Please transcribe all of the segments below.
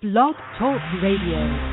Blog Talk Radio.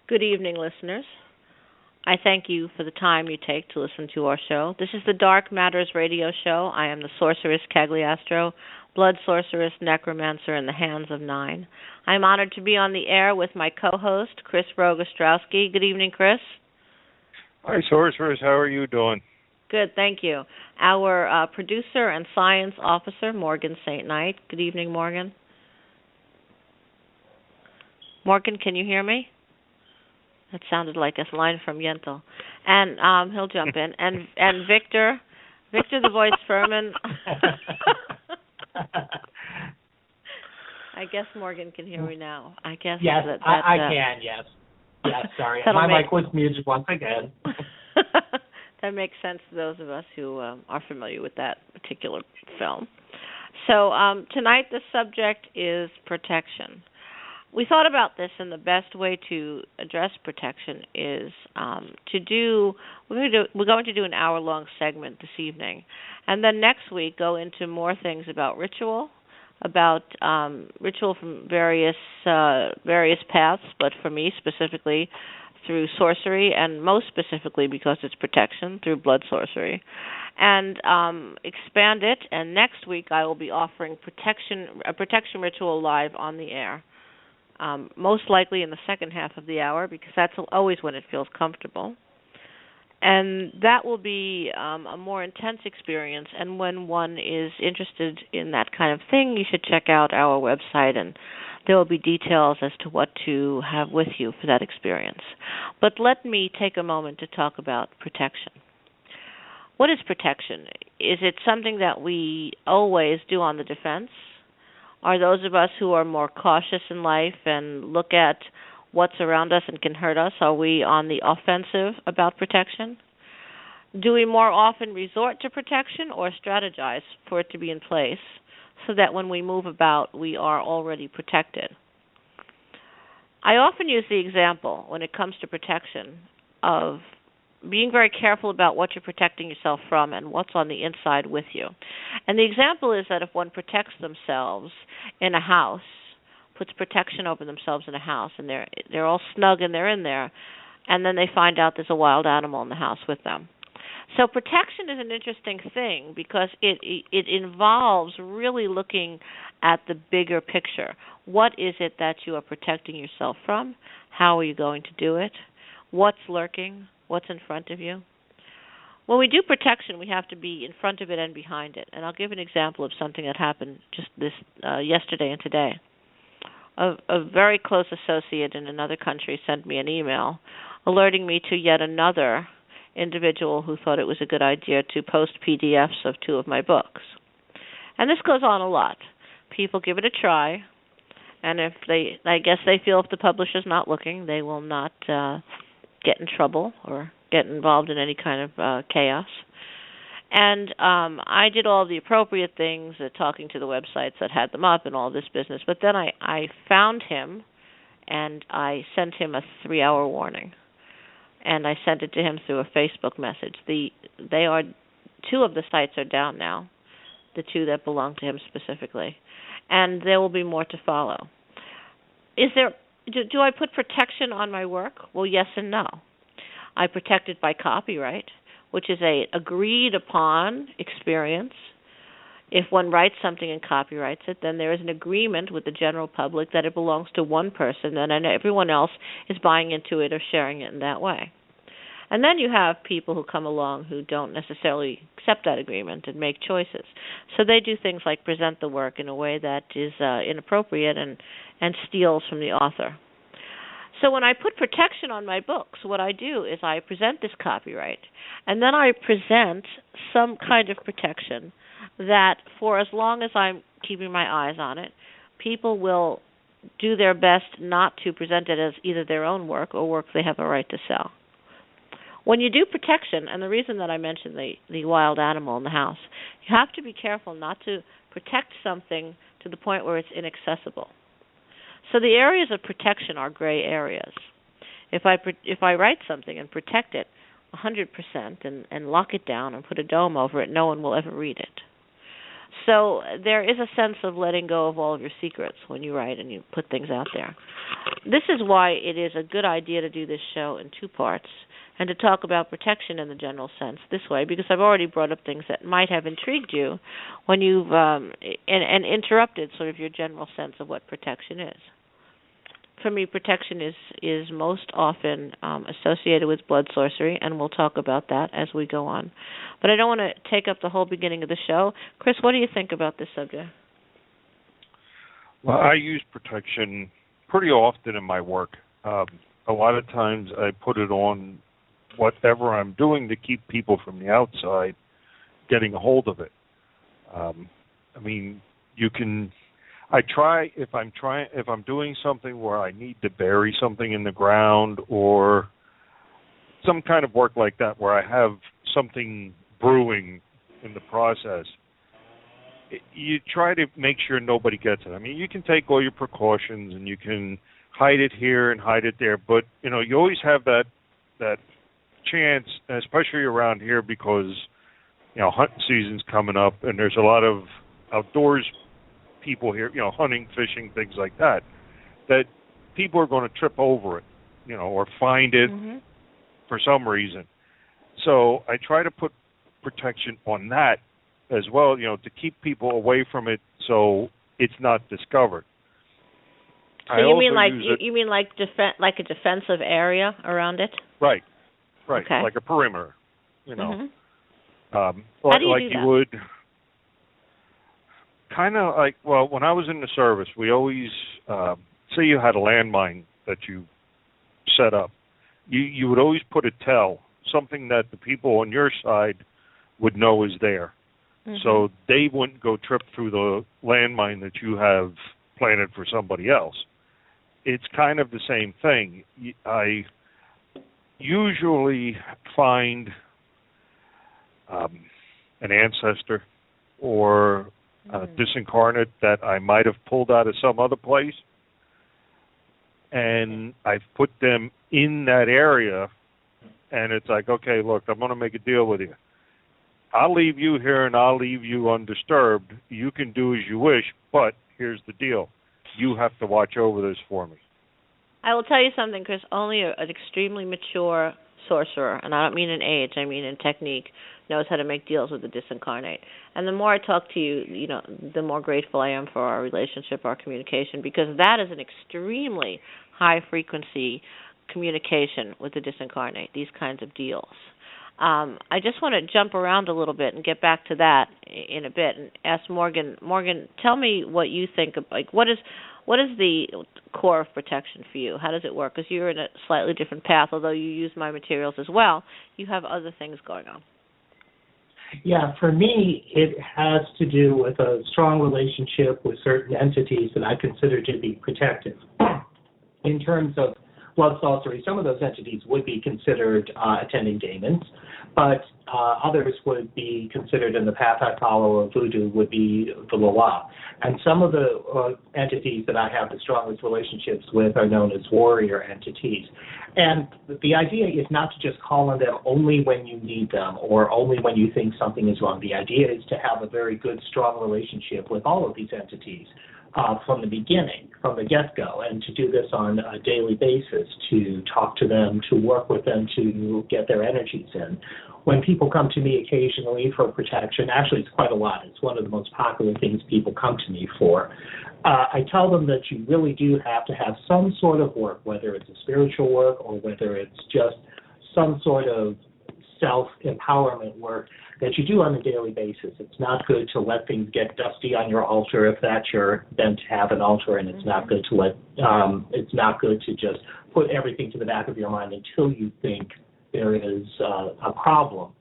Good evening, listeners. I thank you for the time you take to listen to our show. This is the Dark Matters radio show. I am the Sorceress Cagliastro, blood sorceress, necromancer in the hands of 9. I'm honored to be on the air with my co-host, Chris Rogostrowski. Good evening, Chris. Hi, Sorceress. How are you doing? Good, thank you. Our producer and science officer, Morgan St. Knight. Good evening, Morgan. Morgan, can you hear me? That sounded like a line from Yentl. And he'll jump in. And Victor the voice Furman. I guess Morgan can hear me now. I guess. Yes, I can, yes. Yes, sorry. My mic was muted once again. That makes sense to those of us who are familiar with that particular film. So tonight the subject is protection. We thought about this, and the best way to address protection is we're going to do an hour-long segment this evening, and then next week go into more things about ritual from various paths, but for me specifically through sorcery, and most specifically because it's protection through blood sorcery, and expand it. And next week I will be offering a protection ritual live on the air. Most likely in the second half of the hour, because that's always when it feels comfortable. And that will be a more intense experience, and when one is interested in that kind of thing, you should check out our website, and there will be details as to what to have with you for that experience. But let me take a moment to talk about protection. What is protection? Is it something that we always do on the defense? Are those of us who are more cautious in life and look at what's around us and can hurt us, are we on the offensive about protection? Do we more often resort to protection or strategize for it to be in place so that when we move about, we are already protected? I often use the example when it comes to protection of being very careful about what you're protecting yourself from and what's on the inside with you. And the example is that if one protects themselves in a house, puts protection over themselves in a house, and they're all snug and they're in there, and then they find out there's a wild animal in the house with them. So protection is an interesting thing because it involves really looking at the bigger picture. What is it that you are protecting yourself from? How are you going to do it? What's lurking? What's in front of you? When we do protection, we have to be in front of it and behind it. And I'll give an example of something that happened just yesterday and today. A very close associate in another country sent me an email alerting me to yet another individual who thought it was a good idea to post PDFs of 2 of my books. And this goes on a lot. People give it a try, and I guess they feel if the publisher's not looking, they will not get in trouble or get involved in any kind of chaos. And I did all the appropriate things, talking to the websites that had them up and all this business. But then I found him, and I sent him a 3-hour warning. And I sent it to him through a Facebook message. 2 of the sites are down now, the 2 that belong to him specifically. And there will be more to follow. Do I put protection on my work? Well, yes and no. I protect it by copyright, which is a agreed upon experience. If one writes something and copyrights it, then there is an agreement with the general public that it belongs to one person, and everyone else is buying into it or sharing it in that way. And then you have people who come along who don't necessarily accept that agreement and make choices. So they do things like present the work in a way that is inappropriate and steals from the author. So when I put protection on my books, what I do is I present this copyright, and then I present some kind of protection that for as long as I'm keeping my eyes on it, people will do their best not to present it as either their own work or work they have a right to sell. When you do protection, and the reason that I mentioned the wild animal in the house, you have to be careful not to protect something to the point where it's inaccessible. So the areas of protection are gray areas. If I write something and protect it 100% and lock it down and put a dome over it, no one will ever read it. So there is a sense of letting go of all of your secrets when you write and you put things out there. This is why it is a good idea to do this show in two parts and to talk about protection in the general sense this way, because I've already brought up things that might have intrigued you when you've and interrupted sort of your general sense of what protection is. For me, protection is most often associated with blood sorcery, and we'll talk about that as we go on. But I don't want to take up the whole beginning of the show. Chris, what do you think about this subject? Well, I use protection pretty often in my work. A lot of times I put it on whatever I'm doing to keep people from the outside getting a hold of it. I mean, you can... I try if I'm doing something where I need to bury something in the ground or some kind of work like that where I have something brewing in the process, you try to make sure nobody gets it. I mean, you can take all your precautions and you can hide it here and hide it there, but you know, you always have that chance, especially around here because you know, hunting season's coming up and there's a lot of outdoors people here, you know, hunting, fishing, things like that, that people are going to trip over it, you know, or find it for some reason. So I try to put protection on that as well, you know, to keep people away from it so it's not discovered. So you mean like a defensive area around it? Right. Okay. Like a perimeter, you know. How do you do that? You would. Kind of like, well, when I was in the service, we always, say you had a landmine that you set up, you would always put a tell, something that the people on your side would know is there. So they wouldn't go trip through the landmine that you have planted for somebody else. It's kind of the same thing. I usually find an ancestor or disincarnate that I might have pulled out of some other place, and I've put them in that area, and it's like, okay, look, I'm going to make a deal with you. I'll leave you here and I'll leave you undisturbed. You can do as you wish, but here's the deal. You have to watch over this for me. I will tell you something, Chris. Only an extremely mature sorcerer, and I don't mean in age, I mean in technique, knows how to make deals with the disincarnate. And the more I talk to you, you know, the more grateful I am for our relationship, our communication, because that is an extremely high-frequency communication with the disincarnate, these kinds of deals. I just want to jump around a little bit and get back to that in a bit and ask Morgan. Morgan, tell me what you think of, like, what is the core of protection for you? How does it work? Because you're in a slightly different path, although you use my materials as well. You have other things going on. Yeah, for me, it has to do with a strong relationship with certain entities that I consider to be protective. In terms of blood sorcery, some of those entities would be considered attending daemons, but others would be considered in the path I follow of voodoo would be the Loa. And some of the entities that I have the strongest relationships with are known as warrior entities. And the idea is not to just call on them only when you need them or only when you think something is wrong. The idea is to have a very good, strong relationship with all of these entities from the beginning, from the get-go, and to do this on a daily basis, to talk to them, to work with them, to get their energies in. When people come to me occasionally for protection, actually it's quite a lot. It's one of the most popular things people come to me for. I tell them that you really do have to have some sort of work, whether it's a spiritual work or whether it's just some sort of self-empowerment work that you do on a daily basis. It's not good to let things get dusty on your altar if that's your bent to have an altar, and it's not good to it's not good to just put everything to the back of your mind until you think there is a problem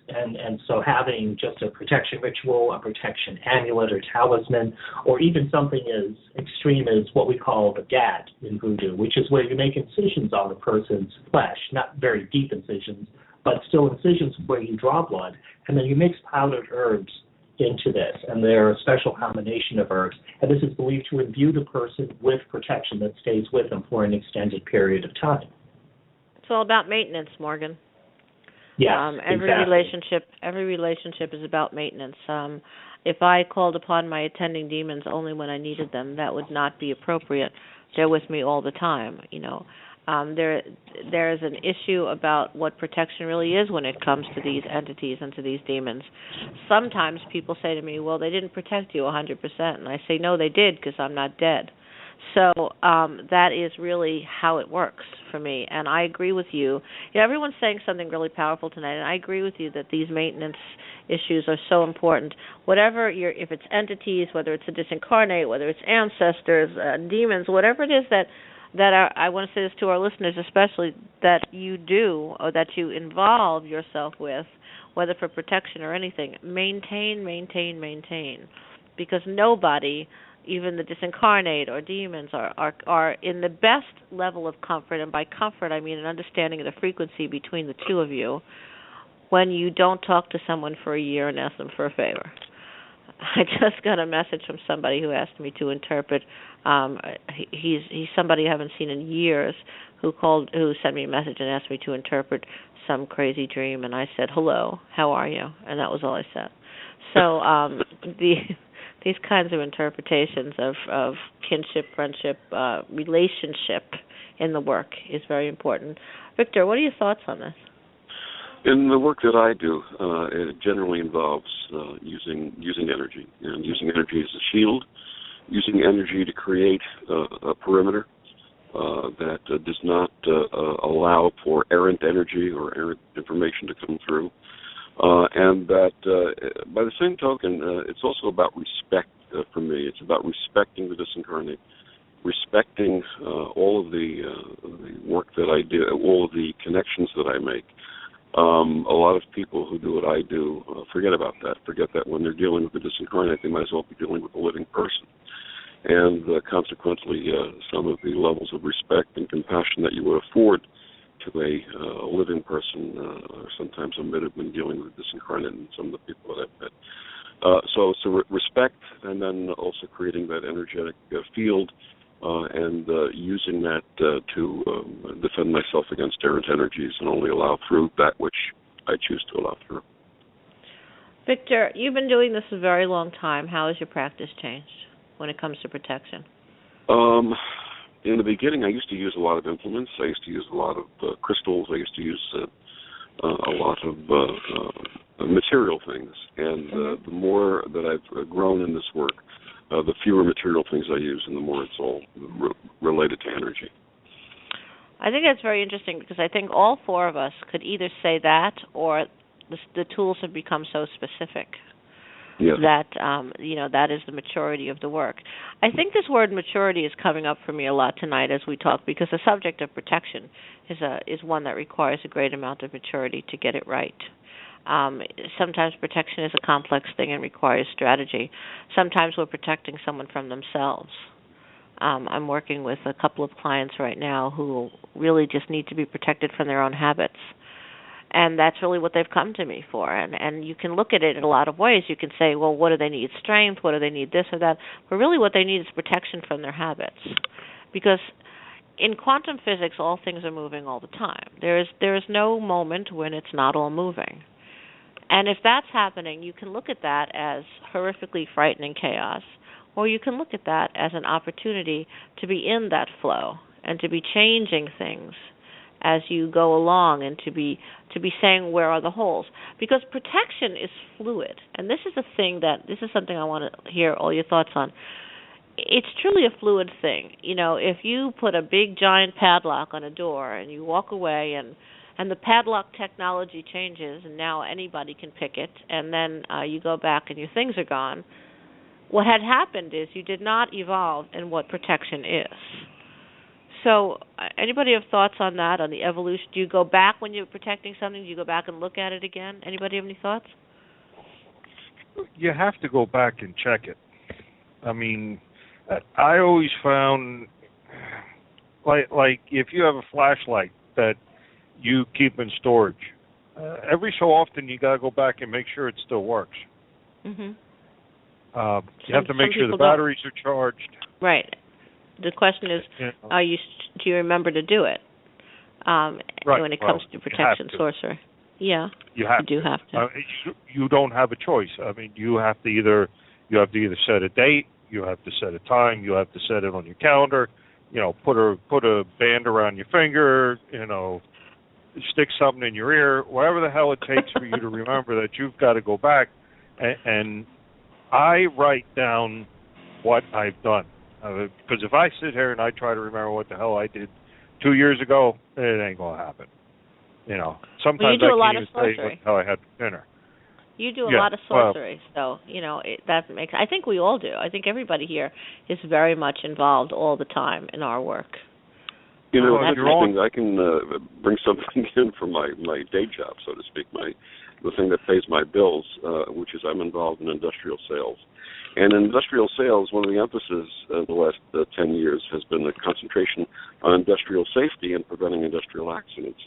And so having just a protection ritual, a protection amulet or talisman, or even something as extreme as what we call the gad in voodoo, which is where you make incisions on the person's flesh, not very deep incisions, but still incisions where you draw blood, and then you mix powdered herbs into this, and they're a special combination of herbs, and this is believed to imbue the person with protection that stays with them for an extended period of time. It's all about maintenance, Morgan. Yes, every exactly. relationship is about maintenance. If I called upon my attending demons only when I needed them, that would not be appropriate. They're with me all the time, There is an issue about what protection really is when it comes to these entities and to these demons. Sometimes people say to me, well, they didn't protect you 100%. And I say, no, they did, because I'm not dead. So that is really how it works for me. And I agree with you. Everyone's saying something really powerful tonight, and I agree with you that these maintenance issues are so important. Whatever if it's entities, whether it's a disincarnate, whether it's ancestors, demons, whatever it is that I want to say this to our listeners especially, that you do or that you involve yourself with, whether for protection or anything, maintain. Because nobody, even the disincarnate or demons, are in the best level of comfort, and by comfort I mean an understanding of the frequency between the two of you, when you don't talk to someone for a year and ask them for a favor. I just got a message from somebody who asked me to interpret. He's somebody I haven't seen in years who sent me a message and asked me to interpret some crazy dream, and I said, "Hello, how are you?" And that was all I said. So these kinds of interpretations of kinship, friendship, relationship in the work is very important. Victor, what are your thoughts on this? In the work that I do, it generally involves using energy, and using energy as a shield, using energy to create a perimeter that does not allow for errant energy or errant information to come through. And that, by the same token, it's also about respect for me. It's about respecting the disincarnate, respecting all of the work that I do, all of the connections that I make. A lot of people who do what I do forget about that, forget that when they're dealing with the disincarnate, they might as well be dealing with a living person. And consequently, some of the levels of respect and compassion that you would afford to a living person are sometimes omitted when dealing with disincarnate and some of the people that I've met. So respect, and then also creating that energetic field and using that to defend myself against errant energies and only allow through that which I choose to allow through. Victor, you've been doing this a very long time. How has your practice changed when it comes to protection? In the beginning, I used to use a lot of implements. I used to use a lot of crystals. I used to use a lot of material things. And the more that I've grown in this work, the fewer material things I use, and the more it's all related to energy. I think that's very interesting, because I think all four of us could either say that, or the tools have become so specific. Yes. That that is the maturity of the work. I think this word maturity is coming up for me a lot tonight as we talk, because the subject of protection is one that requires a great amount of maturity to get it right. Sometimes protection is a complex thing and requires strategy. Sometimes we're protecting someone from themselves. I'm working with a couple of clients right now who really just need to be protected from their own habits. And that's really what they've come to me for. And you can look at it in a lot of ways. You can say, well, what do they need? Strength? What do they need? This or that? But really what they need is protection from their habits. Because in quantum physics, all things are moving all the time. There is no moment when it's not all moving. And if that's happening, you can look at that as horrifically frightening chaos, or you can look at that as an opportunity to be in that flow and to be changing things as you go along, and to be saying, where are the holes? Because protection is fluid, and this is something I want to hear all your thoughts on. It's truly a fluid thing. If you put a big giant padlock on a door and you walk away and the padlock technology changes and now anybody can pick it, and then you go back and your things are gone, what had happened is you did not evolve in what protection is. So, anybody have thoughts on that, on the evolution? Do you go back when you're protecting something? Do you go back and look at it again? Anybody have any thoughts? You have to go back and check it. I mean, I always found, like if you have a flashlight that you keep in storage, every so often you got to go back and make sure it still works. Mm-hmm. You have to make sure the batteries are charged. Right. The question is, do you remember to do it when it comes to protection sorcery? Yeah, you do have to. You don't have a choice. I mean, you have to either set a date, you have to set a time, you have to set it on your calendar. Put a band around your finger. Stick something in your ear. Whatever the hell it takes for you to remember that you've got to go back. And I write down what I've done. Because if I sit here and I try to remember what the hell I did 2 years ago, it ain't going to happen. Sometimes you do I a lot can't of even tell you sorcery. what the hell I had for dinner. You do a lot of sorcery, so, that makes... I think we all do. I think everybody here is very much involved all the time in our work. It's interesting. I can bring something in from my day job, so to speak, the thing that pays my bills, which is I'm involved in industrial sales. And in industrial sales, one of the emphases in the last 10 years has been the concentration on industrial safety and preventing industrial accidents.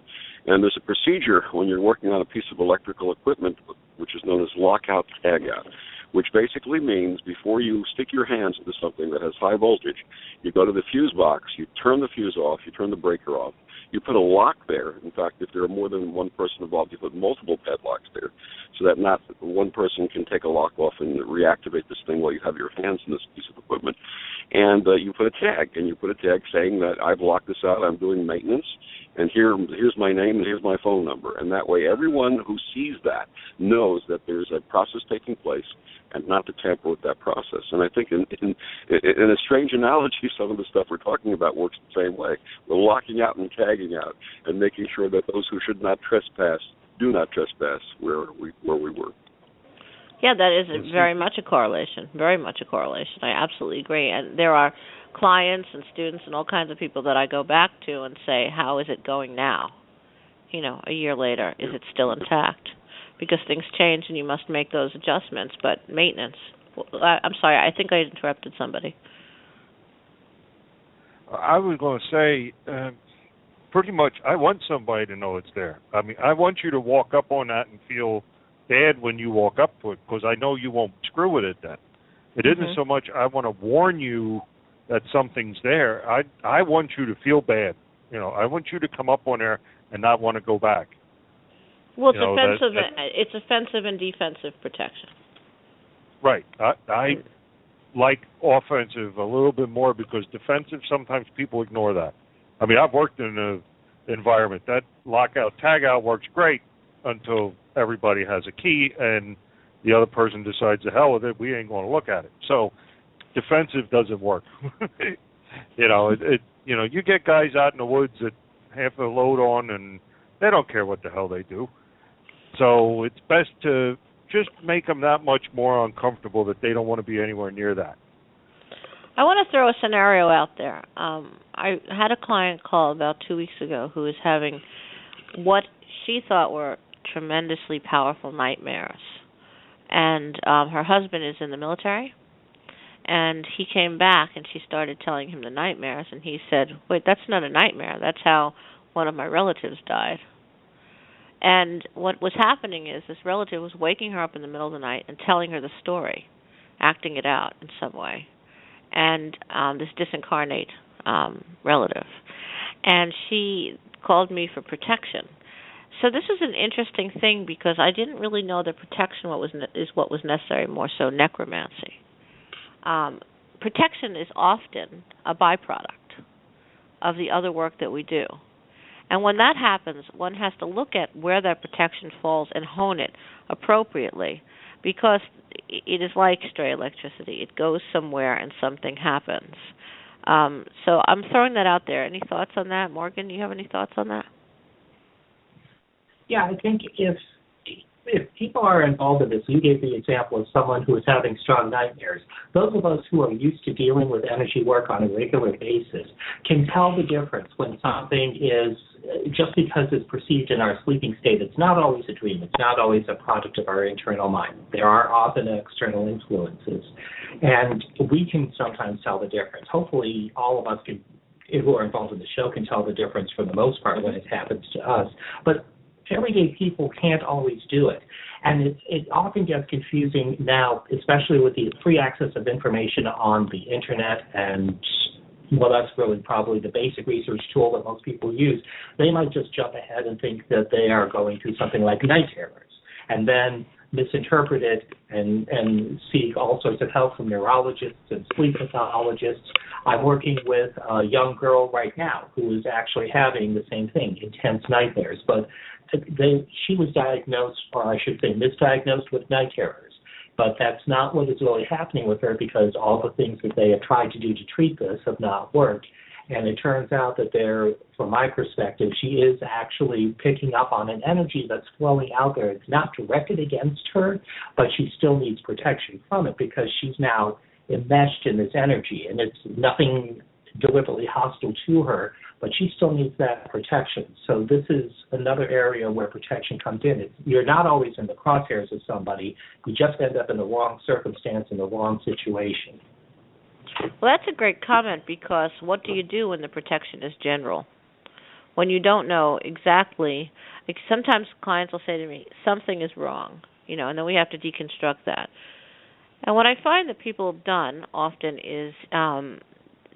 And there's a procedure when you're working on a piece of electrical equipment, which is known as lockout tagout, which basically means before you stick your hands into something that has high voltage, you go to the fuse box, you turn the fuse off, you turn the breaker off, you put a lock there. In fact, if there are more than one person involved, you put multiple padlocks there so that not one person can take a lock off and reactivate this thing while you have your hands in this piece of equipment. And you put a tag, saying that I've locked this out, I'm doing maintenance, and here's my name and here's my phone number. And that way everyone who sees that knows that there's a process taking place and not to tamper with that process. And I think in a strange analogy, some of the stuff we're talking about works the same way. We're locking out and tagging out and making sure that those who should not trespass do not trespass where we were. Yeah, that is very much a correlation, very much a correlation. I absolutely agree. And there are clients and students and all kinds of people that I go back to and say, how is it going now? A year later, is it still intact? Because things change and you must make those adjustments. But maintenance, I'm sorry, I think I interrupted somebody. I was going to say, pretty much, I want somebody to know it's there. I mean, I want you to walk up on that and feel bad when you walk up to it, because I know you won't screw with it then. It isn't so much I want to warn you that something's there. I want you to feel bad. I want you to come up on there and not want to go back. Well, it's offensive and defensive protection. Right. I like offensive a little bit more because defensive, sometimes people ignore that. I mean, I've worked in an environment that lockout, tagout works great until everybody has a key and the other person decides to hell with it, we ain't going to look at it. So defensive doesn't work. You get guys out in the woods that have the load on and they don't care what the hell they do. So it's best to just make them that much more uncomfortable that they don't want to be anywhere near that. I want to throw a scenario out there. I had a client call about 2 weeks ago who was having what she thought were tremendously powerful nightmares. And her husband is in the military. And he came back and she started telling him the nightmares. And he said, wait, that's not a nightmare. That's how one of my relatives died. And what was happening is this relative was waking her up in the middle of the night and telling her the story, acting it out in some way. And this disincarnate relative. And she called me for protection. So this is an interesting thing because I didn't really know that protection is what was necessary, more so necromancy. Protection is often a byproduct of the other work that we do. And when that happens, one has to look at where that protection falls and hone it appropriately, because it is like stray electricity. It goes somewhere and something happens. So I'm throwing that out there. Any thoughts on that? Morgan, do you have any thoughts on that? Yeah, I think if people are involved in this, you gave the example of someone who is having strong nightmares. Those of us who are used to dealing with energy work on a regular basis can tell the difference when something is, just because it's perceived in our sleeping state, it's not always a dream. It's not always a product of our internal mind. There are often external influences, and we can sometimes tell the difference. Hopefully all of us who are involved in the show can tell the difference for the most part when it happens to us. But everyday people can't always do it. And it often gets confusing now, especially with the free access of information on the internet, and well, that's really probably the basic research tool that most people use. They might just jump ahead and think that they are going through something like night terrors, and then misinterpret it and seek all sorts of help from neurologists and sleep pathologists. I'm working with a young girl right now who is actually having the same thing, intense nightmares, but she was diagnosed, or I should say misdiagnosed, with night terrors. But that's not what is really happening with her, because all the things that they have tried to do to treat this have not worked. And it turns out that from my perspective, she is actually picking up on an energy that's flowing out there. It's not directed against her, but she still needs protection from it, because she's now enmeshed in this energy, and it's nothing deliberately hostile to her, but she still needs that protection. So this is another area where protection comes in. You're not always in the crosshairs of somebody. You just end up in the wrong circumstance, in the wrong situation. Well, that's a great comment, because what do you do when the protection is general? When you don't know exactly, like sometimes clients will say to me, something is wrong, and then we have to deconstruct that. And what I find that people have done often is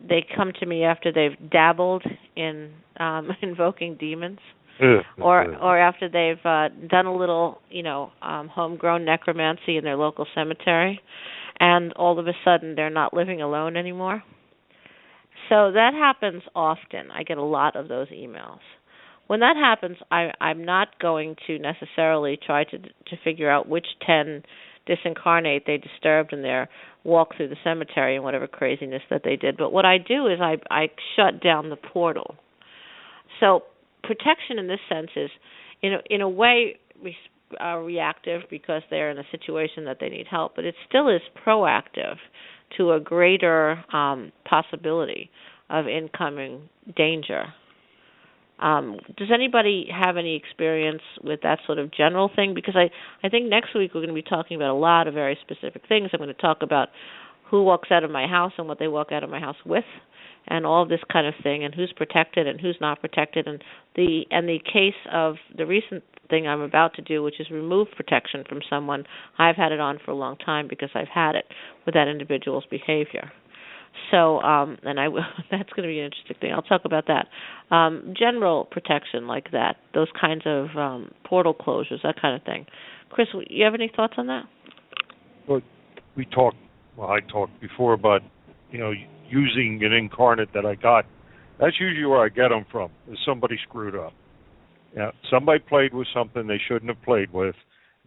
they come to me after they've dabbled in invoking demons, or after they've done a little, homegrown necromancy in their local cemetery, and all of a sudden they're not living alone anymore. So that happens often. I get a lot of those emails. When that happens, I'm not going to necessarily try to figure out which 10 disincarnate they disturbed in their walk through the cemetery and whatever craziness that they did. But what I do is I shut down the portal. So protection in this sense is, in a way, reactive, because they're in a situation that they need help, but it still is proactive to a greater possibility of incoming danger. Does anybody have any experience with that sort of general thing? Because I think next week we're going to be talking about a lot of very specific things. I'm going to talk about who walks out of my house and what they walk out of my house with, and all of this kind of thing, and who's protected and who's not protected, and the case of the recent thing I'm about to do, which is remove protection from someone. I've had it on for a long time because I've had it with that individual's behavior. So, that's going to be an interesting thing. I'll talk about that. General protection like that, those kinds of portal closures, that kind of thing. Chris, you have any thoughts on that? Well, I talked before about, using an incarnate that I got. That's usually where I get them from, is somebody screwed up. Somebody played with something they shouldn't have played with,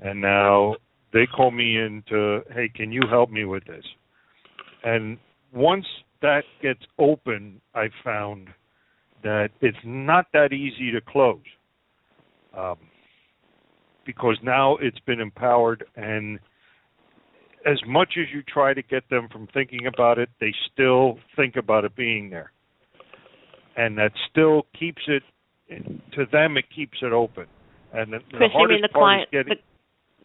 and now they call me in to, hey, can you help me with this? And once that gets open, I found that it's not that easy to close, because now it's been empowered, and as much as you try to get them from thinking about it, they still think about it being there. And that still keeps it, to them, it keeps it open. And the Chris, hardest you mean the part client? is getting...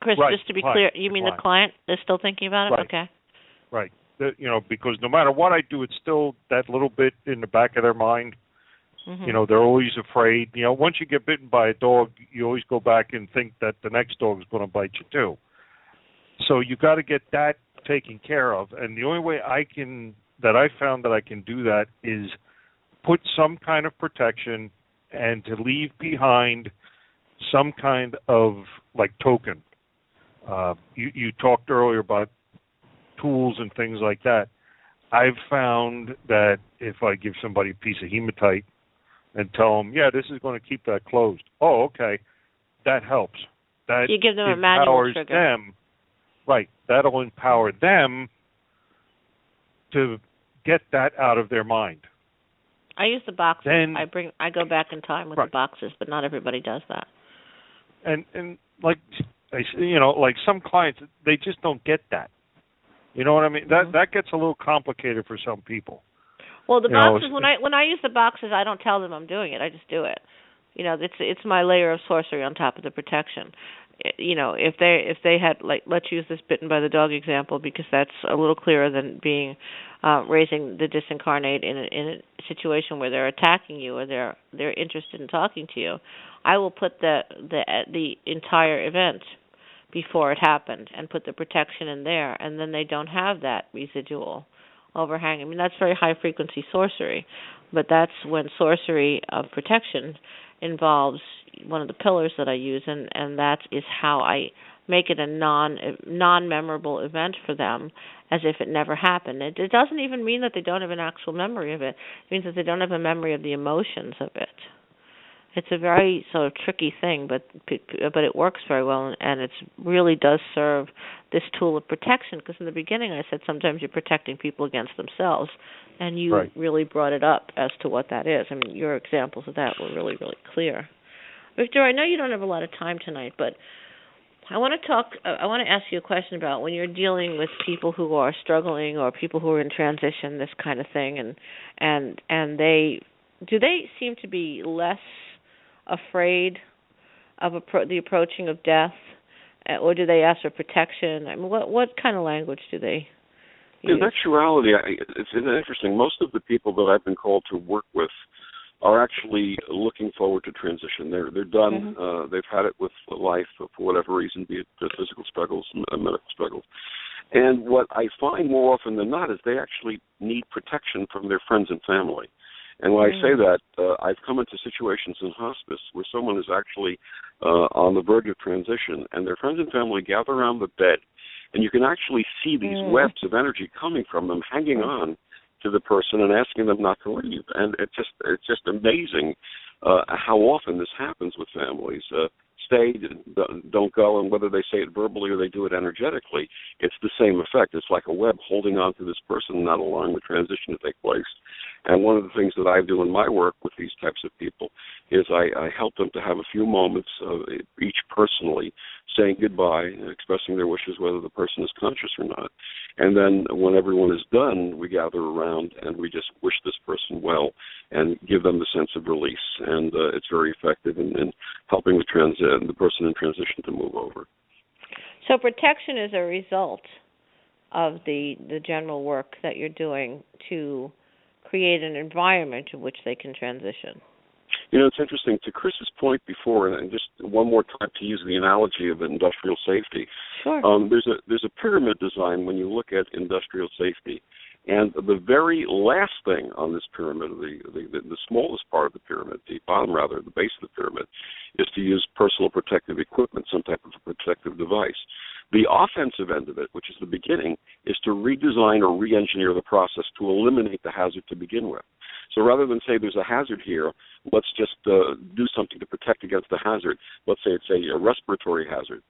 Chris, right, just to be client, clear, you mean the client is still thinking about it? Right. Okay. Right. Because no matter what I do, it's still that little bit in the back of their mind. Mm-hmm. They're always afraid. Once you get bitten by a dog, you always go back and think that the next dog is going to bite you too. So you got to get that taken care of. And the only way I found that I can do that is put some kind of protection and to leave behind some kind of token. You talked earlier about tools and things like that. I've found that if I give somebody a piece of hematite and tell them, this is going to keep that closed. Oh, okay. That helps. That you give them a manual trigger. Them. Right. That'll empower them to get that out of their mind. I use the boxes. I go back in time with the boxes, but not everybody does that. And Like some clients, they just don't get that. You know what I mean? That gets a little complicated for some people. Well, the boxes, when I use the boxes, I don't tell them I'm doing it. I just do it. It's my layer of sorcery on top of the protection. If they had, like, let's use this bitten by the dog example because that's a little clearer than being raising the disincarnate in a situation where they're attacking you or they're interested in talking to you. I will put the entire event before it happened and put the protection in there, and then they don't have that residual overhang. I mean, that's very high frequency sorcery, but that's when sorcery of protection involves one of the pillars that I use, and that is how I make it a non-memorable event for them, as if it never happened. It doesn't even mean that they don't have an actual memory of it. It means that they don't have a memory of the emotions of it. It's a very sort of tricky thing, but it works very well, and it really does serve this tool of protection, because in the beginning I said sometimes you're protecting people against themselves, and you really brought it up as to what that is. I mean, your examples of that were really, really clear. Victor, I know you don't have a lot of time tonight, but I want to ask you a question about when you're dealing with people who are struggling or people who are in transition, this kind of thing, and they seem to be less afraid of the approaching of death, or do they ask for protection? I mean, what kind of language do they use? In actuality, it's interesting. Most of the people that I've been called to work with are actually looking forward to transition. They're done. They've had it with life for whatever reason, be it physical struggles, medical struggles. And what I find more often than not is they actually need protection from their friends and family. And when I say that, I've come into situations in hospice where someone is actually on the verge of transition, and their friends and family gather around the bed, and you can actually see these webs of energy coming from them, hanging on to the person and asking them not to leave. And it's just amazing how often this happens with families. Stay, don't go, and whether they say it verbally or they do it energetically, it's the same effect. It's like a web holding on to this person, not allowing the transition to take place. And one of the things that I do in my work with these types of people is I help them to have a few moments, each personally, saying goodbye, expressing their wishes, whether the person is conscious or not. And then when everyone is done, we gather around and we just wish this person well and give them the sense of release. And it's very effective in helping the person in transition to move over. So protection is a result of the general work that you're doing to create an environment in which they can transition. It's interesting. To Chris's point before, and just one more time to use the analogy of industrial safety. Sure. There's a pyramid design when you look at industrial safety, and the very last thing on this pyramid, the smallest part of the pyramid, the bottom rather, the base of the pyramid, is to use personal protective equipment, some type of a protective device. The offensive end of it, which is the beginning, is to redesign or re-engineer the process to eliminate the hazard to begin with. So rather than say there's a hazard here, let's just do something to protect against the hazard. Let's say it's a respiratory hazard.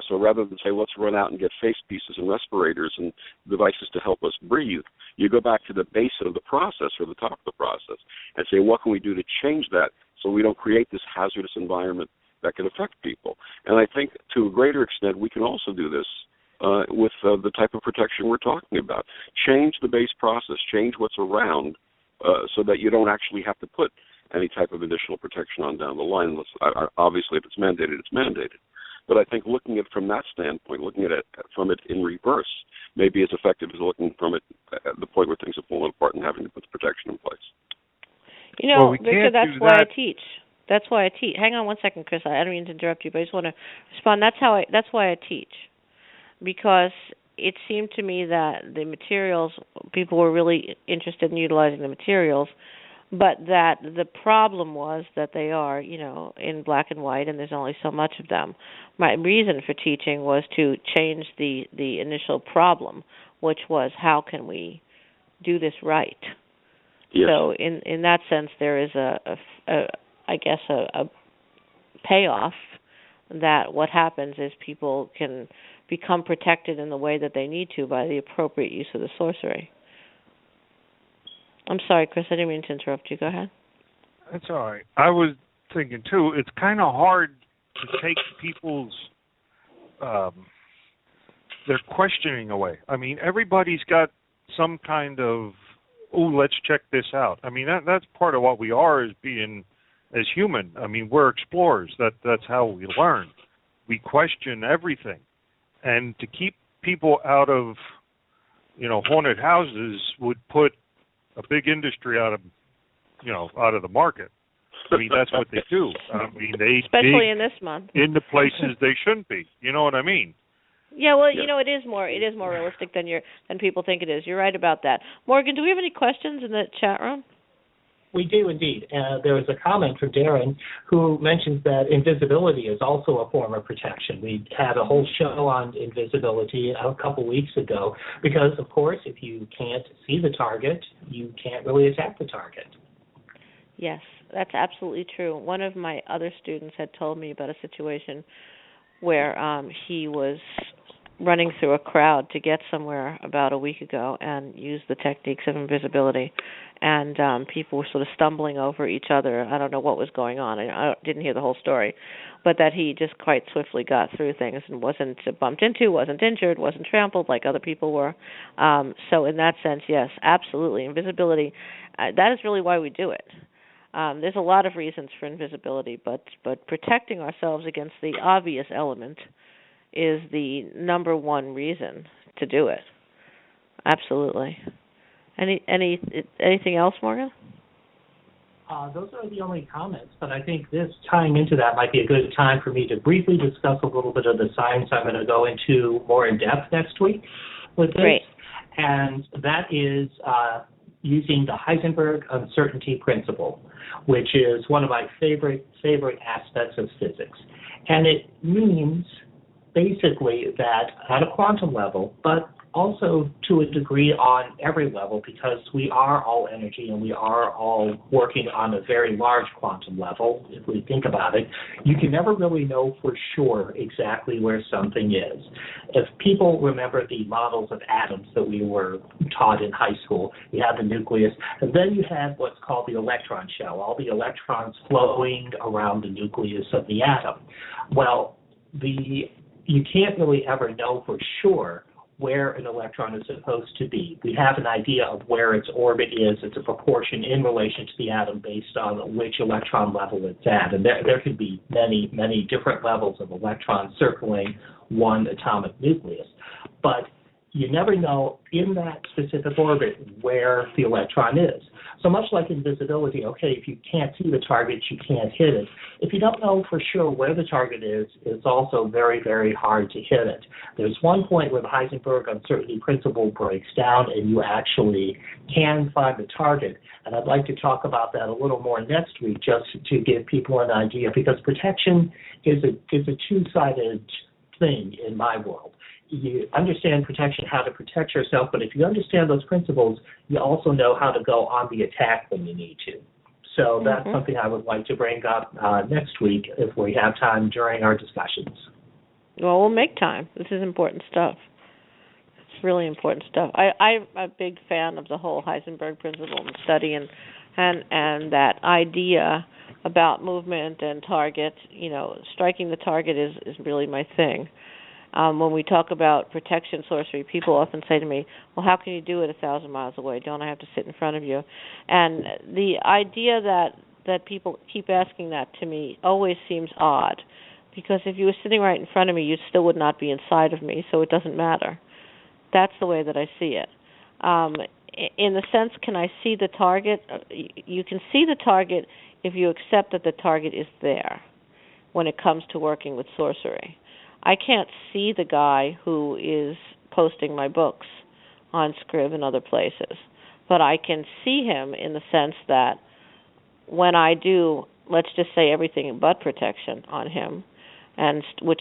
So rather than say let's run out and get face pieces and respirators and devices to help us breathe, you go back to the base of the process or the top of the process and say what can we do to change that so we don't create this hazardous environment that can affect people. And I think to a greater extent we can also do this with the type of protection we're talking about. Change the base process, change what's around so that you don't actually have to put any type of additional protection on down the line. Obviously, if it's mandated, it's mandated. But I think looking at it from that standpoint, looking at it from it in reverse, may be as effective as looking from it at the point where things have fallen apart and having to put the protection in place. Victor, that's why I teach. That's why I teach. Hang on one second, Chris. I don't mean to interrupt you, but I just want to respond. That's why I teach, because it seemed to me that the materials, people were really interested in utilizing the materials, but that the problem was that they are, in black and white, and there's only so much of them. My reason for teaching was to change the initial problem, which was how can we do this right? Yes. So in that sense, there is a payoff that what happens is people can become protected in the way that they need to by the appropriate use of the sorcery. I'm sorry, Chris, I didn't mean to interrupt you. Go ahead. That's all right. I was thinking, too, it's kind of hard to take people's they're questioning away. I mean, everybody's got some kind of, let's check this out. I mean, that's part of what we are as being as human. I mean, we're explorers. That's how we learn. We question everything, and to keep people out of haunted houses would put a big industry out of the market. I mean, that's what they do. I mean, they especially in this month in the places they shouldn't be. You know what I mean? Yeah, well, it is more realistic than people think it is. You're right about that. Morgan, do we have any questions in the chat room? We do indeed. There was a comment from Darren who mentions that invisibility is also a form of protection. We had a whole show on invisibility a couple weeks ago because, of course, if you can't see the target, you can't really attack the target. Yes, that's absolutely true. One of my other students had told me about a situation where he was running through a crowd to get somewhere about a week ago and used the techniques of invisibility. And people were sort of stumbling over each other. I don't know what was going on. I didn't hear the whole story. But that he just quite swiftly got through things and wasn't bumped into, wasn't injured, wasn't trampled like other people were. So in that sense, yes, absolutely. Invisibility, that is really why we do it. There's a lot of reasons for invisibility, but protecting ourselves against the obvious element is the number one reason to do it. Absolutely. Anything else, Morgan? Those are the only comments, but I think this tying into that might be a good time for me to briefly discuss a little bit of the science I'm going to go into more in depth next week with this. Great. And that is using the Heisenberg uncertainty principle, which is one of my favorite aspects of physics. And it means basically that at a quantum level, but also to a degree on every level, because we are all energy and we are all working on a very large quantum level, if we think about it, you can never really know for sure exactly where something is. If people remember the models of atoms that we were taught in high school, you have the nucleus, and then you have what's called the electron shell, all the electrons flowing around the nucleus of the atom. Well, you can't really ever know for sure where an electron is supposed to be. We have an idea of where its orbit is. It's a proportion in relation to the atom based on which electron level it's at. And there could be many, many different levels of electrons circling one atomic nucleus. But you never know in that specific orbit where the electron is. So much like invisibility, okay, if you can't see the target, you can't hit it. If you don't know for sure where the target is, it's also very, very hard to hit it. There's one point where the Heisenberg uncertainty principle breaks down and you actually can find the target. And I'd like to talk about that a little more next week just to give people an idea, because protection is a two-sided thing in my world. You understand protection, how to protect yourself, but if you understand those principles, you also know how to go on the attack when you need to. So that's something I would like to bring up next week if we have time during our discussions. Well, we'll make time. This is important stuff. It's really important stuff. I'm a big fan of the whole Heisenberg principle and study and that idea about movement and target. Striking the target is really my thing. When we talk about protection sorcery, people often say to me, well, how can you do it 1,000 miles away? Don't I have to sit in front of you? And the idea that people keep asking that to me always seems odd, because if you were sitting right in front of me, you still would not be inside of me, so it doesn't matter. That's the way that I see it. In the sense, can I see the target? You can see the target if you accept that the target is there when it comes to working with sorcery. I can't see the guy who is posting my books on Scrib and other places, but I can see him in the sense that when I do, let's just say, everything but protection on him, and which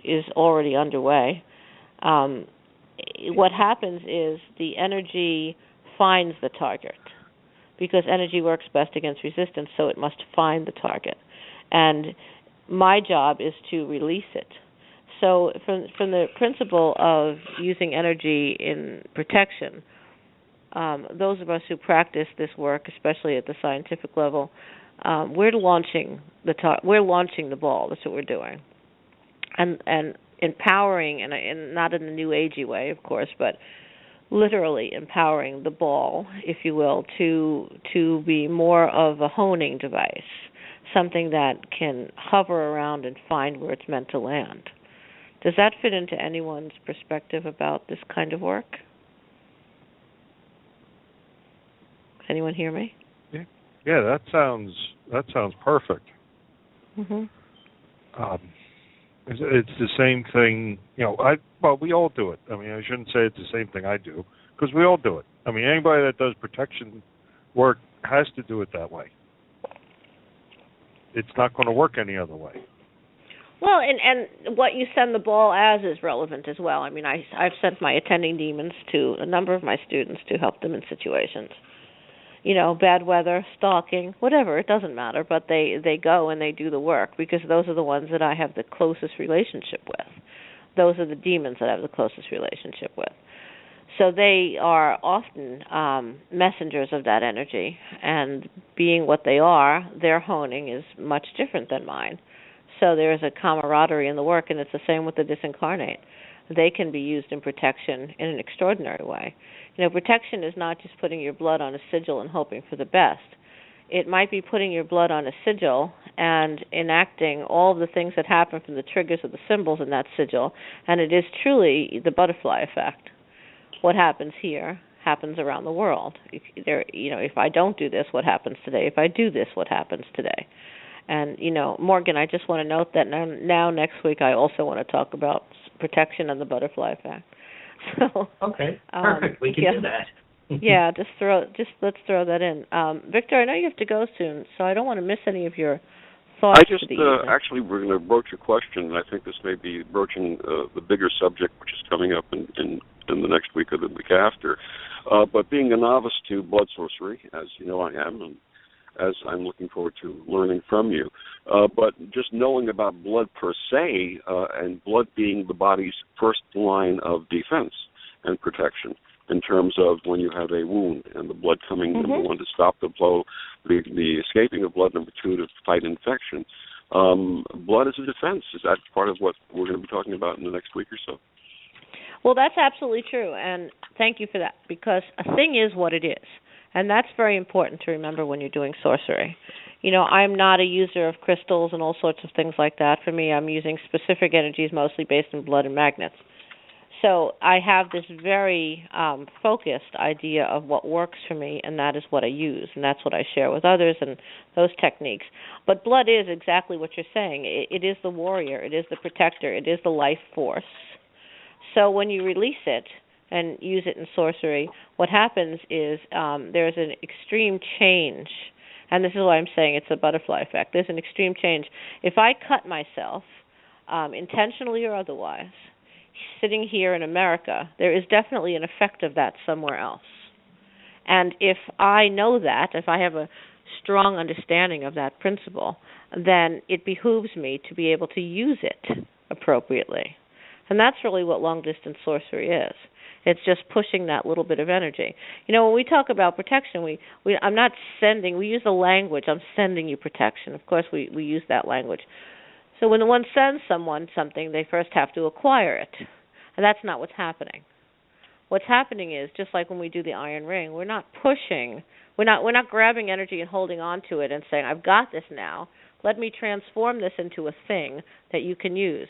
is already underway, what happens is the energy finds the target, because energy works best against resistance, so it must find the target. And my job is to release it. So from the principle of using energy in protection, those of us who practice this work, especially at the scientific level, we're launching the ball. That's what we're doing. And empowering, and not in the new agey way, of course, but literally empowering the ball, if you will, to be more of a honing device, something that can hover around and find where it's meant to land. Does that fit into anyone's perspective about this kind of work? Anyone hear me? Yeah, that sounds perfect. Mhm. It's the same thing, we all do it. I mean, I shouldn't say it's the same thing I do, because we all do it. I mean, anybody that does protection work has to do it that way. It's not going to work any other way. Well, and what you send the ball as is relevant as well. I mean, I've sent my attending demons to a number of my students to help them in situations. Bad weather, stalking, whatever, it doesn't matter, but they go and they do the work, because those are the ones that I have the closest relationship with. Those are the demons that I have the closest relationship with. So they are often messengers of that energy, and being what they are, their honing is much different than mine. So there is a camaraderie in the work, and it's the same with the disincarnate. They can be used in protection in an extraordinary way. Protection is not just putting your blood on a sigil and hoping for the best. It might be putting your blood on a sigil and enacting all of the things that happen from the triggers of the symbols in that sigil, and it is truly the butterfly effect. What happens here happens around the world. If I don't do this, what happens today? If I do this, what happens today? And, Morgan, I just want to note that now next week I also want to talk about protection and the butterfly effect. So okay, perfect. We can do that. Yeah, let's throw that in. Victor, I know you have to go soon, so I don't want to miss any of your thoughts. Actually, we're going to broach a question, and I think this may be broaching the bigger subject, which is coming up in the next week or the week after. But being a novice to blood sorcery, as you know I am, and as I'm looking forward to learning from you, but just knowing about blood per se, and blood being the body's first line of defense and protection, in terms of when you have a wound and the blood coming, number one, to stop the flow, the escaping of blood, number two, to fight infection. Blood is a defense. Is that part of what we're going to be talking about in the next week or so? Well, that's absolutely true, and thank you for that, because a thing is what it is. And that's very important to remember when you're doing sorcery. I'm not a user of crystals and all sorts of things like that. For me, I'm using specific energies, mostly based in blood and magnets. So I have this very focused idea of what works for me, and that is what I use, and that's what I share with others, and those techniques. But blood is exactly what you're saying. It is the warrior. It is the protector. It is the life force. So when you release it and use it in sorcery, what happens is there's an extreme change, and this is why I'm saying it's a butterfly effect. There's an extreme change. If I cut myself, intentionally or otherwise, sitting here in America, there is definitely an effect of that somewhere else. And if I know that, if I have a strong understanding of that principle, then it behooves me to be able to use it appropriately. And that's really what long-distance sorcery is. It's just pushing that little bit of energy. When we talk about protection, we use the language, I'm sending you protection. Of course, we use that language. So when one sends someone something, they first have to acquire it. And that's not what's happening. What's happening is, just like when we do the iron ring, we're not pushing, we're not grabbing energy and holding on to it and saying, I've got this now. Let me transform this into a thing that you can use.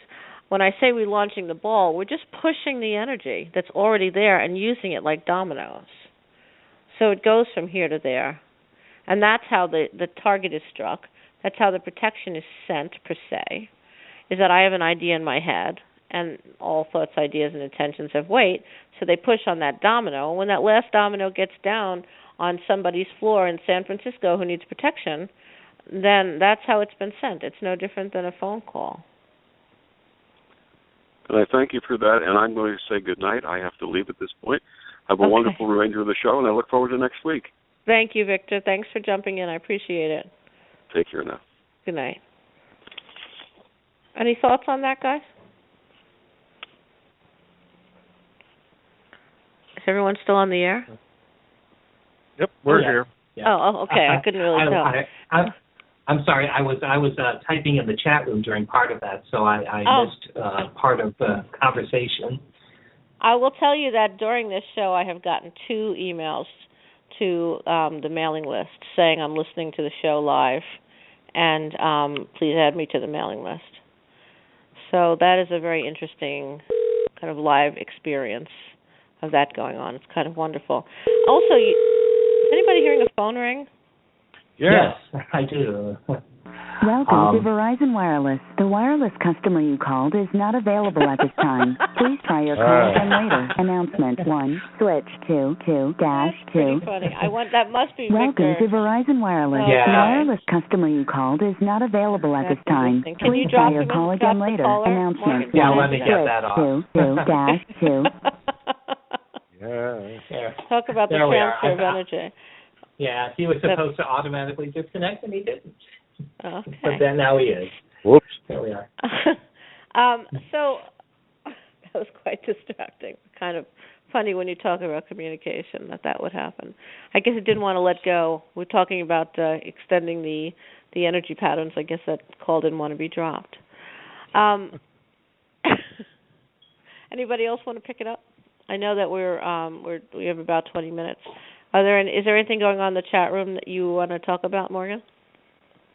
When I say we're launching the ball, we're just pushing the energy that's already there and using it like dominoes. So it goes from here to there. And that's how the target is struck. That's how the protection is sent, per se, is that I have an idea in my head, and all thoughts, ideas, and intentions have weight, so they push on that domino. When that last domino gets down on somebody's floor in San Francisco who needs protection, then that's how it's been sent. It's no different than a phone call. And I thank you for that, and I'm going to say good night. I have to leave at this point. Have a wonderful remainder of the show, and I look forward to next week. Thank you, Victor. Thanks for jumping in. I appreciate it. Take care now. Good night. Any thoughts on that, guys? Is everyone still on the air? Yep, we're here. Yeah. Oh, okay. I couldn't really tell. I'm sorry, I was typing in the chat room during part of that, so I missed part of the conversation. I will tell you that during this show I have gotten 2 emails to the mailing list saying I'm listening to the show live, and please add me to the mailing list. So that is a very interesting kind of live experience of that going on. It's kind of wonderful. Also, is anybody hearing a phone ring? Yeah. Yes, I do. Welcome to Verizon Wireless. The wireless customer you called is not available at this time. Please try your call again later. Announcement 1, switch to 2-2. That's pretty funny. that must be Welcome Victor. to Verizon Wireless. Yeah. The wireless customer you called is not available at That's this time. Can Please you try drop your him call and again drop the later. caller? Announcement Yeah, 1, let me get that off. switch to 2-2. Yeah. Talk about the There we transfer of are. energy. Yeah, he was supposed to automatically disconnect, and he didn't. Okay. But then now he is. Whoops. There we are. So that was quite distracting. Kind of funny when you talk about communication that would happen. I guess it didn't want to let go. We're talking about extending the energy patterns. I guess that call didn't want to be dropped. Anybody else want to pick it up? I know that we have about 20 minutes. Is there anything going on in the chat room that you want to talk about, Morgan?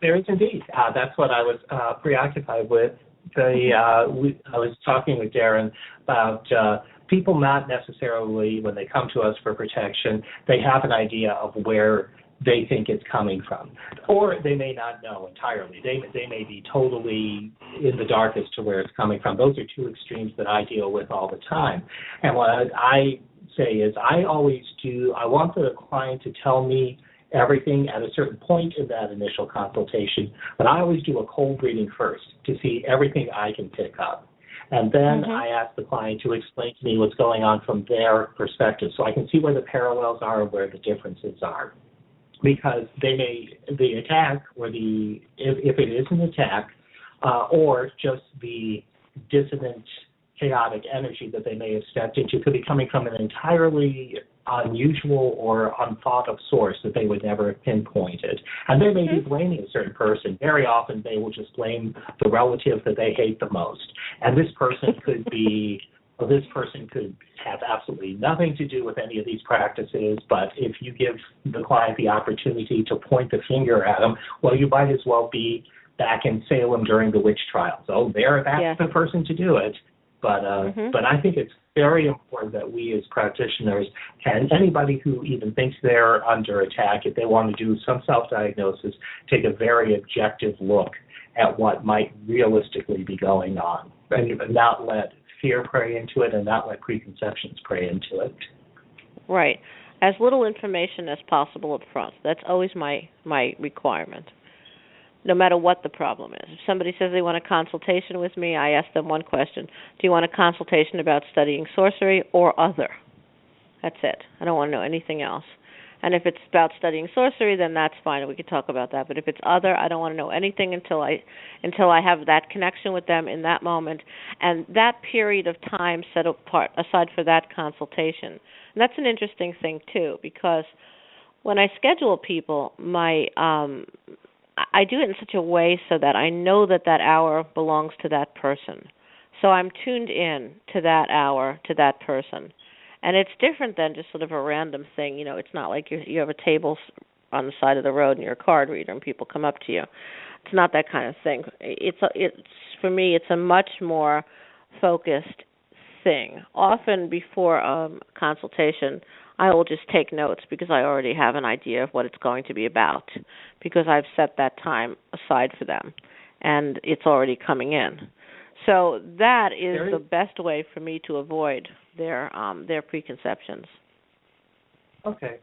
There is indeed. That's what I was preoccupied with. I was talking with Darren about people not necessarily, when they come to us for protection, they have an idea of where they think it's coming from. Or they may not know entirely. They may be totally in the dark as to where it's coming from. Those are 2 extremes that I deal with all the time. And what I say is I want the client to tell me everything at a certain point in that initial consultation, but I always do a cold reading first to see everything I can pick up. And then I ask the client to explain to me what's going on from their perspective so I can see where the parallels are and where the differences are. Because the attack, or if it is an attack, or just the dissonant, chaotic energy that they may have stepped into could be coming from an entirely unusual or unthought of source that they would never have pinpointed. And they may be blaming a certain person. Very often they will just blame the relative that they hate the most. And this person could have absolutely nothing to do with any of these practices, but if you give the client the opportunity to point the finger at them, well, you might as well be back in Salem during the witch trials. Oh, that's the person to do it. But I think it's very important that we as practitioners, and anybody who even thinks they're under attack, if they want to do some self-diagnosis, take a very objective look at what might realistically be going on, and not let fear prey into it and not let preconceptions prey into it. Right. As little information as possible up front. That's always my requirement, no matter what the problem is. If somebody says they want a consultation with me, I ask them one question. Do you want a consultation about studying sorcery or other? That's it. I don't want to know anything else. And if it's about studying sorcery, then that's fine. We can talk about that. But if it's other, I don't want to know anything until I have that connection with them in that moment. And that period of time set apart, aside for that consultation. And that's an interesting thing, too, because when I schedule people, I do it in such a way so that I know that hour belongs to that person. So I'm tuned in to that hour, to that person. And it's different than just sort of a random thing. You know, it's not like you have a table on the side of the road and you're a card reader and people come up to you. It's not that kind of thing. It's for me, it's a much more focused thing. Often before consultation, I will just take notes because I already have an idea of what it's going to be about because I've set that time aside for them and it's already coming in. So that is the best way for me to avoid their preconceptions. Okay.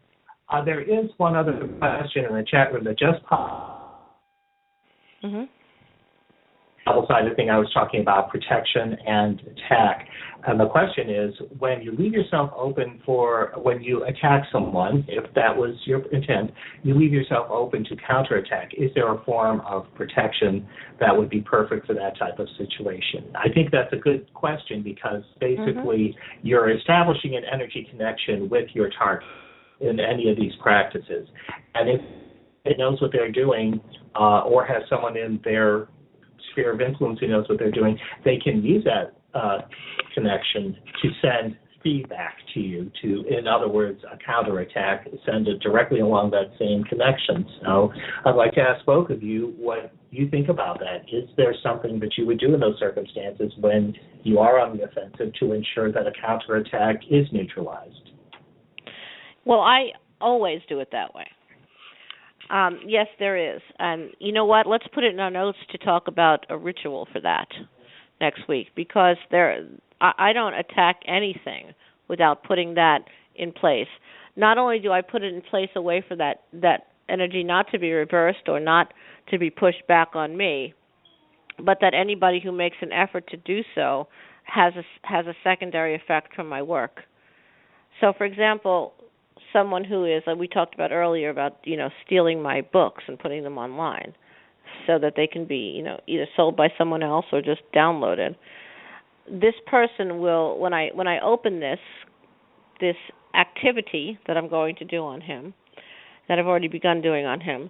There is one other question in the chat room that just popped. Double-sided thing I was talking about, protection and attack. And the question is, when you leave yourself open when you attack someone, if that was your intent, you leave yourself open to counterattack. Is there a form of protection that would be perfect for that type of situation? I think that's a good question because basically you're establishing an energy connection with your target in any of these practices. And if that knows what they're doing or has someone in their sphere of influence who knows what they're doing, they can use that connection to send feedback to you, to, in other words, a counterattack, send it directly along that same connection. So I'd like to ask both of you what you think about that. Is there something that you would do in those circumstances when you are on the offensive to ensure that a counterattack is neutralized? Well, I always do it that way. Yes, there is. And you know what? Let's put it in our notes to talk about a ritual for that next week, because I don't attack anything without putting that in place. Not only do I put it in place a way for that energy not to be reversed or not to be pushed back on me, but that anybody who makes an effort to do so has a secondary effect from my work. So, for example, someone who is, like we talked about earlier, about stealing my books and putting them online so that they can be either sold by someone else or just downloaded. This person will, when I open this activity that I'm going to do on him, that I've already begun doing on him,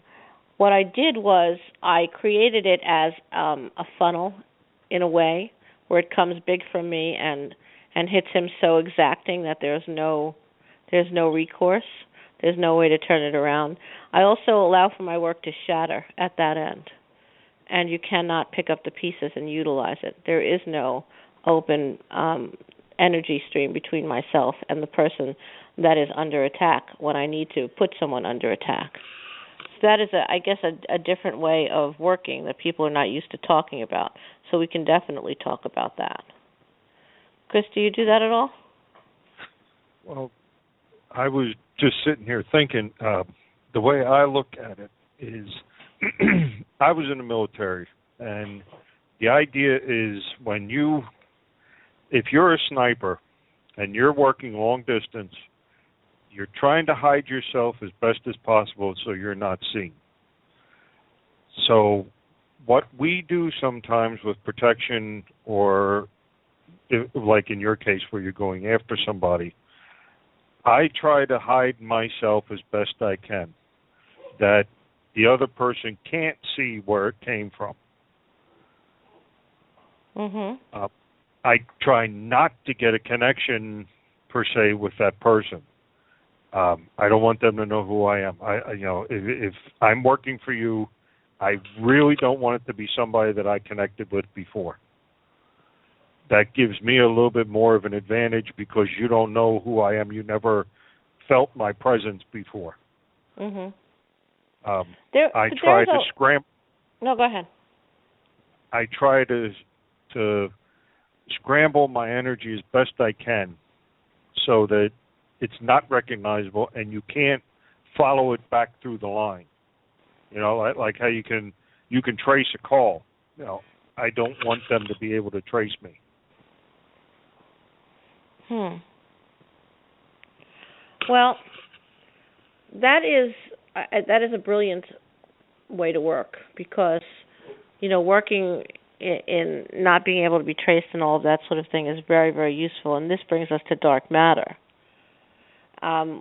what I did was I created it as a funnel in a way where it comes big from me and hits him so exacting that there's no recourse. There's no way to turn it around. I also allow for my work to shatter at that end, and you cannot pick up the pieces and utilize it. There is no open energy stream between myself and the person that is under attack when I need to put someone under attack. So that is, I guess, a different way of working that people are not used to talking about. So we can definitely talk about that. Chris, do you do that at all? Well, I was just sitting here thinking, the way I look at it is I was in the military, and the idea is if you're a sniper and you're working long distance, you're trying to hide yourself as best as possible so you're not seen. So what we do sometimes with protection, or like in your case where you're going after somebody, I try to hide myself as best I can, that the other person can't see where it came from. Mm-hmm. I try not to get a connection per se with that person. I don't want them to know who I am. If I'm working for you, I really don't want it to be somebody that I connected with before. That gives me a little bit more of an advantage because you don't know who I am. You never felt my presence before. Mm-hmm. I try to scramble. No, go ahead. I try to scramble my energy as best I can so that it's not recognizable and you can't follow it back through the line. Like how you can trace a call. I don't want them to be able to trace me. Well, that is a brilliant way to work, because working in not being able to be traced and all of that sort of thing is very, very useful. And this brings us to dark matter.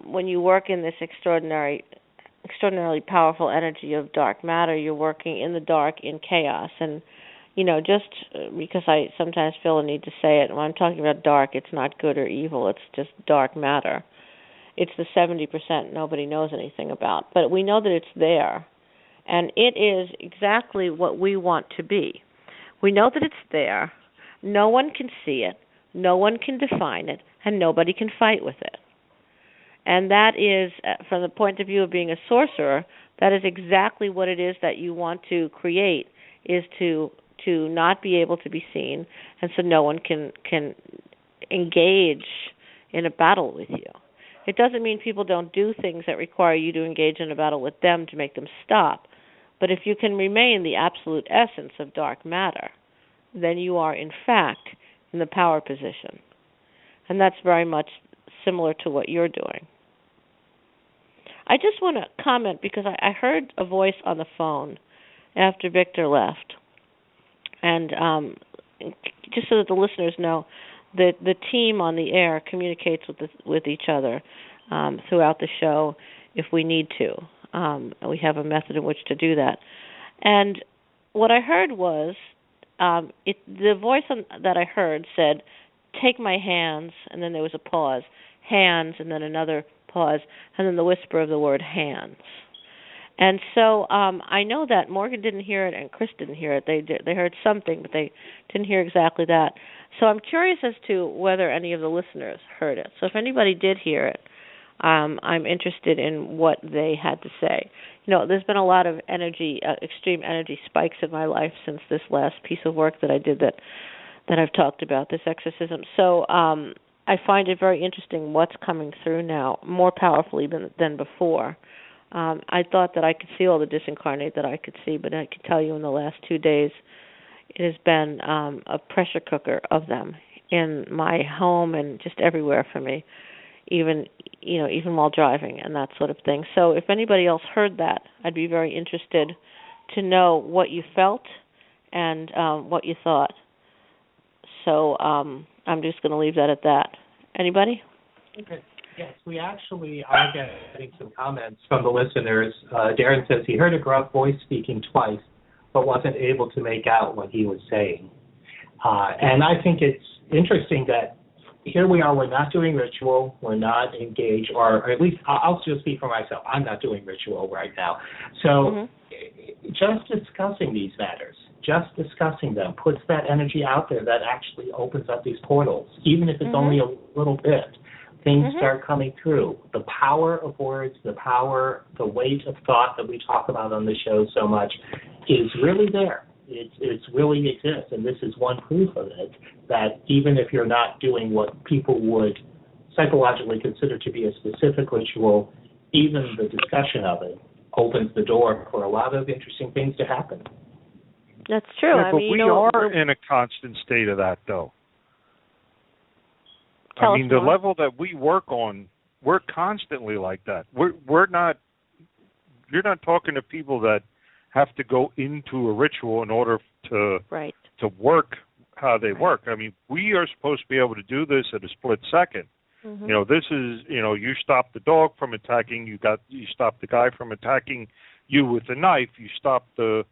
When you work in this extraordinarily powerful energy of dark matter, you're working in the dark, in chaos. And just because I sometimes feel the need to say it, when I'm talking about dark, it's not good or evil, it's just dark matter. It's the 70% nobody knows anything about. But we know that it's there, and it is exactly what we want to be. We know that it's there, no one can see it, no one can define it, and nobody can fight with it. And that is, from the point of view of being a sorcerer, that is exactly what it is that you want to create, is to not be able to be seen, and so no one can engage in a battle with you. It doesn't mean people don't do things that require you to engage in a battle with them to make them stop. But if you can remain the absolute essence of dark matter, then you are, in fact, in the power position. And that's very much similar to what you're doing. I just want to comment, because I heard a voice on the phone after Victor left. And just so that the listeners know, the team on the air communicates with each other throughout the show if we need to. We have a method in which to do that. And what I heard was, the voice that I heard said, "Take my hands," and then there was a pause, "hands," and then another pause, and then the whisper of the word "hands." And so I know that Morgan didn't hear it and Chris didn't hear it. They heard something, but they didn't hear exactly that. So I'm curious as to whether any of the listeners heard it. So if anybody did hear it, I'm interested in what they had to say. There's been a lot of energy, extreme energy spikes in my life since this last piece of work that I did that I've talked about, this exorcism. So I find it very interesting what's coming through now, more powerfully than before. I thought that I could see all the disincarnate that I could see, but I can tell you in the last 2 days it has been a pressure cooker of them in my home and just everywhere for me, even while driving and that sort of thing. So if anybody else heard that, I'd be very interested to know what you felt and what you thought. So I'm just going to leave that at that. Anybody? Okay. Yes, we actually are getting some comments from the listeners. Darren says he heard a gruff voice speaking twice, but wasn't able to make out what he was saying. And I think it's interesting that here we are, we're not doing ritual, we're not engaged, or at least I'll just speak for myself, I'm not doing ritual right now. So just discussing these matters, just discussing them puts that energy out there that actually opens up these portals, even if it's only a little bit. Things start coming through. The power of words, the weight of thought that we talk about on the show so much is really there. It really exists, and this is one proof of it, that even if you're not doing what people would psychologically consider to be a specific ritual, even the discussion of it opens the door for a lot of interesting things to happen. That's true. Yeah, but we are in a constant state of that, though. The level that we work on, we're constantly like that. We're not. You're not talking to people that have to go into a ritual in order to work how they work. We are supposed to be able to do this at a split second. This is, you stop the dog from attacking. You stop the guy from attacking you with a knife. You stop the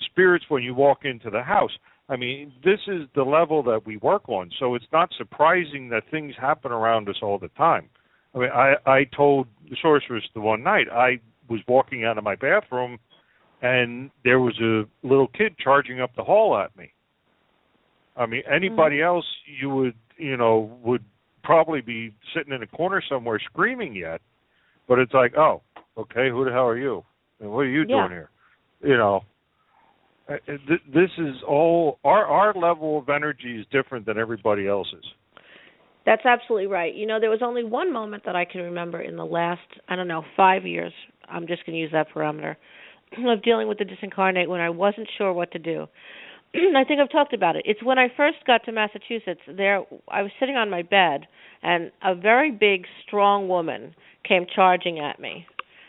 spirits when you walk into the house. This is the level that we work on, so it's not surprising that things happen around us all the time. I told the sorceress the one night, I was walking out of my bathroom, and there was a little kid charging up the hall at me. Anybody else you would probably be sitting in a corner somewhere screaming yet, but it's like, oh, okay, who the hell are you? And what are you doing here? This is all, our level of energy is different than everybody else's. That's absolutely right. There was only one moment that I can remember in the last, 5 years, I'm just going to use that parameter, of dealing with the disincarnate when I wasn't sure what to do. I think I've talked about it. It's when I first got to Massachusetts. I was sitting on my bed, and a very big, strong woman came charging at me.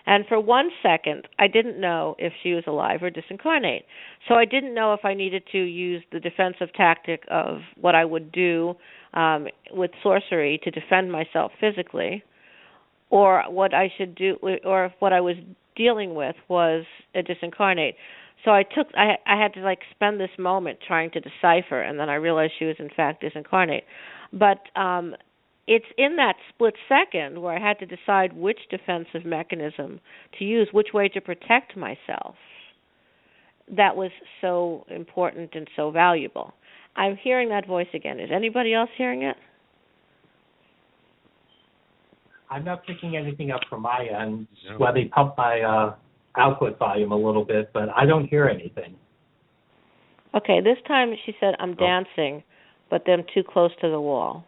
And for 1 second, I didn't know if she was alive or disincarnate. So I didn't know if I needed to use the defensive tactic of what I would do with sorcery to defend myself physically, or what I should do, or if what I was dealing with was a disincarnate. So I had to spend this moment trying to decipher, and then I realized she was in fact disincarnate. But it's in that split second where I had to decide which defensive mechanism to use, which way to protect myself. That was so important and so valuable. I'm hearing that voice again. Is anybody else hearing it? I'm not picking anything up from my end. Let me pump my output volume a little bit, but I don't hear anything. Okay, this time she said, I'm dancing, but then too close to the wall.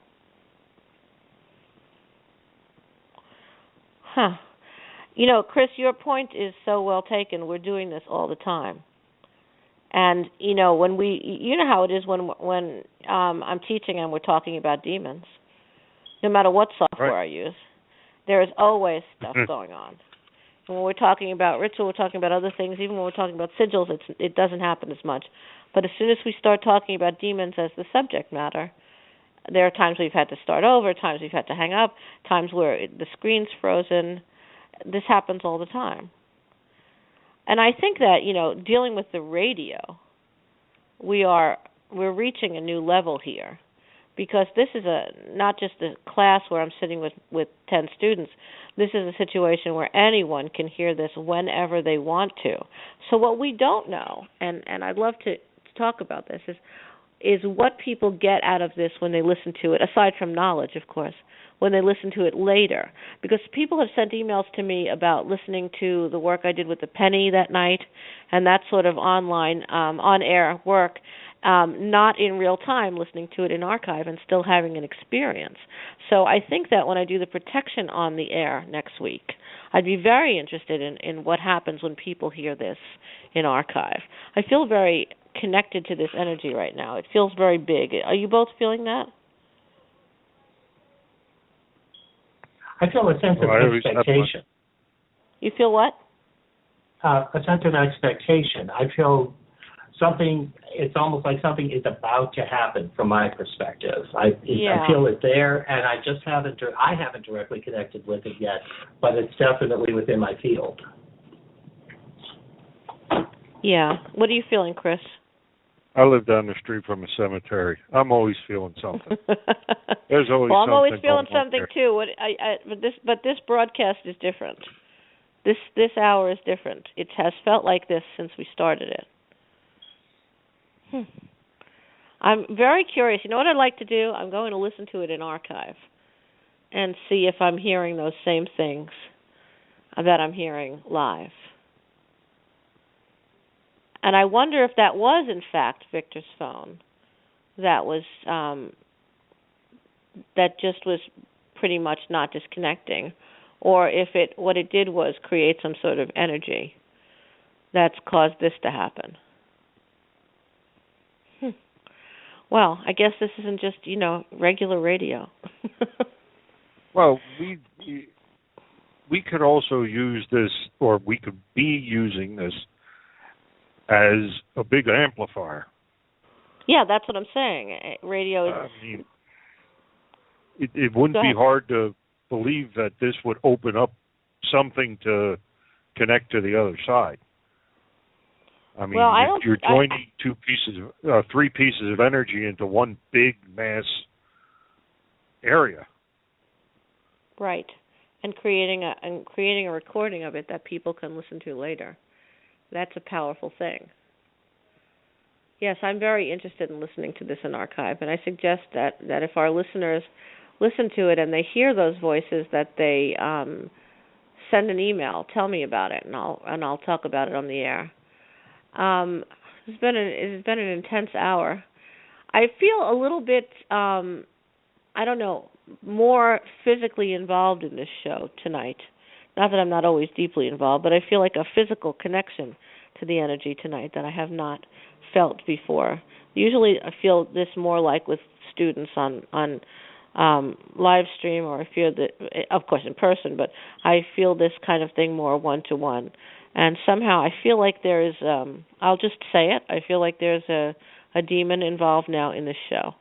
Chris, your point is so well taken. We're doing this all the time. And, when how it is when I'm teaching and we're talking about demons, no matter what software I use, there is always stuff going on. And when we're talking about ritual, we're talking about other things. Even when we're talking about sigils, it doesn't happen as much. But as soon as we start talking about demons as the subject matter, there are times we've had to start over, times we've had to hang up, times where the screen's frozen. this happens all the time. And I think that, dealing with the radio, we're reaching a new level here, because this is not just a class where I'm sitting with 10 students. This is a situation where anyone can hear this whenever they want to. So what we don't know, and I'd love to talk about this, is what people get out of this when they listen to it, aside from knowledge, of course, when they listen to it later. Because people have sent emails to me about listening to the work I did with the penny that night, and that sort of online, on-air work, not in real time, listening to it in archive and still having an experience. So I think that when I do the protection on the air next week, I'd be very interested in what happens when people hear this in archive. I feel very connected to this energy right now. It feels very big. Are you both feeling that? I feel a sense of expectation. You feel what? A sense of expectation. I feel something, it's almost like something is about to happen from my perspective. I feel it there, and I haven't directly connected with it yet, but it's definitely within my field. Yeah. What are you feeling, Chris? I live down the street from a cemetery. I'm always feeling something. There's always I'm always something feeling going on something there. too. But this broadcast is different. This hour is different. It has felt like this since we started it. I'm very curious. You know what I'd like to do? I'm going to listen to it in archive and see if I'm hearing those same things that I'm hearing live. And I wonder if that was, in fact, Victor's phone. That was that just was pretty much not disconnecting, or if what it did was create some sort of energy that's caused this to happen. Well, I guess this isn't just, regular radio. Well, we could also use this, or we could be using this as a big amplifier. Yeah, that's what I'm saying. Radio is... it wouldn't be hard to believe that this would open up something to connect to the other side. I mean, you're joining three pieces of energy into one big mass area. Right, and creating a recording of it that people can listen to later. That's a powerful thing. Yes, I'm very interested in listening to this in archive, and I suggest that if our listeners listen to it and they hear those voices, that they send an email, tell me about it, and I'll talk about it on the air. It's been an intense hour. I feel a little bit, more physically involved in this show tonight. Not that I'm not always deeply involved, but I feel like a physical connection to the energy tonight that I have not felt before. Usually I feel this more like with students on live stream, or I feel that, of course, in person, but I feel this kind of thing more one-to-one. And somehow I feel like there is, I'll just say it, I feel like there's a demon involved now in this show.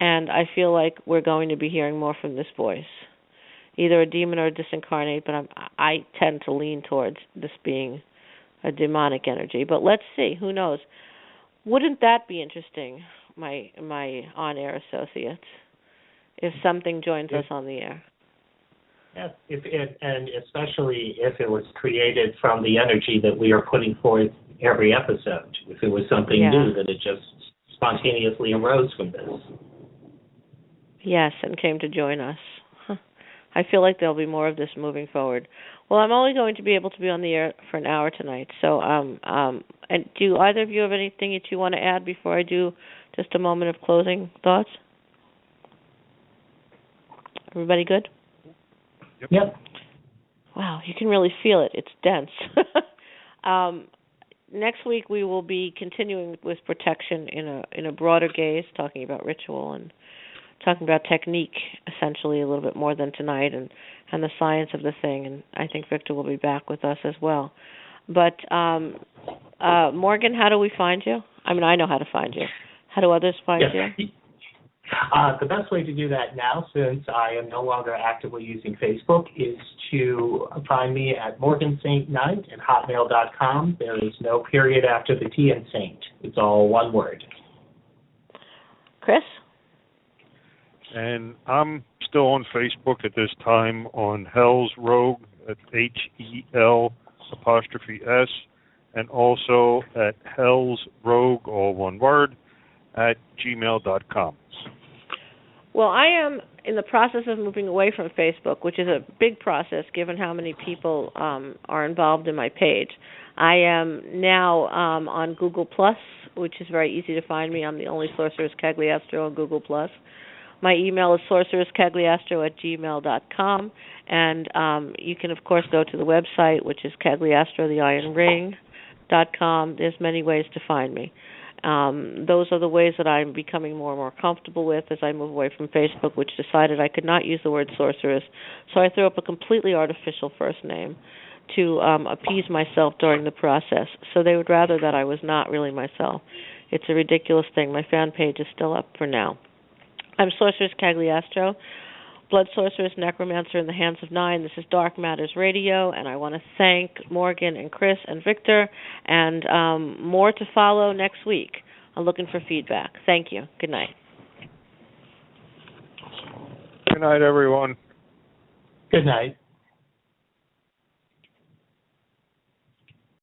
And I feel like we're going to be hearing more from this voice. Either a demon or a disincarnate, but I tend to lean towards this being a demonic energy. But let's see, who knows? Wouldn't that be interesting, my on-air associates, if something joins us on the air? Yes, and especially if it was created from the energy that we are putting forth every episode. If it was something new, that it just spontaneously arose from this. Yes, and came to join us. I feel like there'll be more of this moving forward. Well, I'm only going to be able to be on the air for an hour tonight. So, and do either of you have anything that you want to add before I do just a moment of closing thoughts? Everybody good? Yep. Wow, you can really feel it. It's dense. Next week we will be continuing with protection in a broader gaze, talking about ritual and talking about technique, essentially, a little bit more than tonight, and the science of the thing. And I think Victor will be back with us as well. But Morgan, how do we find you? I mean, I know how to find you. How do others find you? The best way to do that now, since I am no longer actively using Facebook, is to find me at morgansaintknight@hotmail.com. There is no period after the T in Saint. It's all one word. Chris? And I'm still on Facebook at this time on Hell's Rogue, at HEL''S, and also at Hell's Rogue, all one word, at gmail.com. Well, I am in the process of moving away from Facebook, which is a big process given how many people are involved in my page. I am now on Google+, which is very easy to find me. I'm the only Sorceress Cagliastro on Google+. My email is sorceresscagliastro@gmail.com, and you can, of course, go to the website, which is cagliastrotheironring.com. There's many ways to find me. Those are the ways that I'm becoming more and more comfortable with as I move away from Facebook, which decided I could not use the word sorceress. So I threw up a completely artificial first name to appease myself during the process. So they would rather that I was not really myself. It's a ridiculous thing. My fan page is still up for now. I'm Sorceress Cagliastro, Blood Sorceress, Necromancer in the Hands of Nine. This is Dark Matters Radio, and I want to thank Morgan and Chris and Victor, and more to follow next week. I'm looking for feedback. Thank you. Good night. Good night, everyone. Good night.